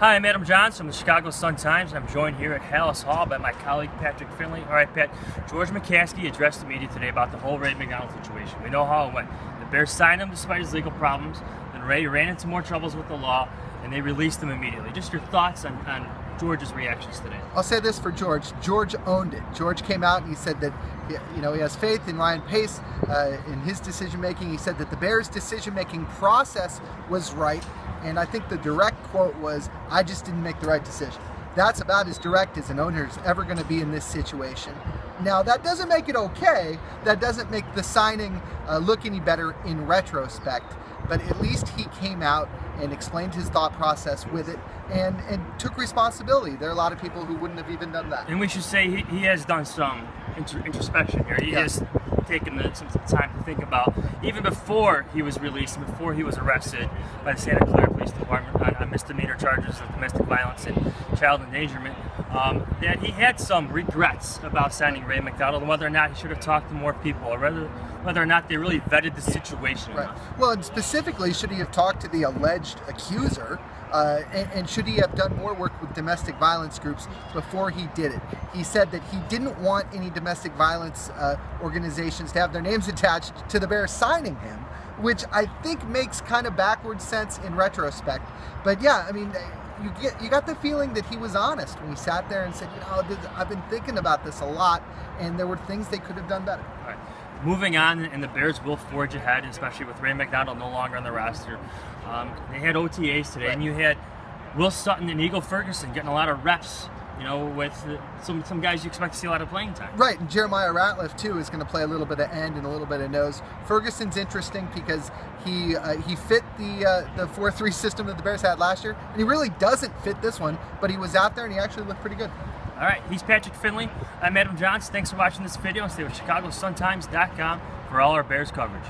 Hi, I'm Adam Johns from the Chicago Sun-Times, and I'm joined here at Hallis Hall by my colleague Patrick Finley. All right, Pat, George McCaskey addressed the media today about the whole Ray McDonald situation. We know how it went. The Bears signed him despite his legal problems, then Ray ran into more troubles with the law, and they released him immediately. Just your thoughts on George's reactions today. I'll say this for George. George owned it. George came out and he said that he has faith in Ryan Pace in his decision making. He said that the Bears' decision making process was right, and I think the direct quote was, "I just didn't make the right decision." That's about as direct as an owner is ever going to be in this situation. Now, that doesn't make it okay. That doesn't make the signing look any better in retrospect. But at least he came out and explained his thought process with it and took responsibility. There are a lot of people who wouldn't have even done that. And we should say he has done some introspection here. He has taken some time to think about, even before he was released, before he was arrested by the Santa Clara Police Department on misdemeanor charges of domestic violence and child endangerment, that he had some regrets about signing Ray McDonald and whether or not he should have talked to more people, or whether or not they really vetted the situation. Right. Well, and specifically, should he have talked to the alleged accuser, and should he have done more work with domestic violence groups before he did it? He said that he didn't want any domestic violence organizations to have their names attached to the Bears signing him, which I think makes kind of backwards sense in retrospect. But yeah, I mean, you got the feeling that he was honest when he sat there and said, I've been thinking about this a lot, and there were things they could have done better. All right. Moving on, and the Bears will forge ahead, especially with Ray McDonald no longer on the roster. They had OTAs today, and you had Will Sutton and Eagle Ferguson getting a lot of reps, with some guys you expect to see a lot of playing time. Right, and Jeremiah Ratliff, too, is going to play a little bit of end and a little bit of nose. Ferguson's interesting because he fit the 4-3 system that the Bears had last year, and he really doesn't fit this one, but he was out there and he actually looked pretty good. All right, he's Patrick Finley. I'm Adam Johns. Thanks for watching this video, and stay with ChicagoSunTimes.com for all our Bears coverage.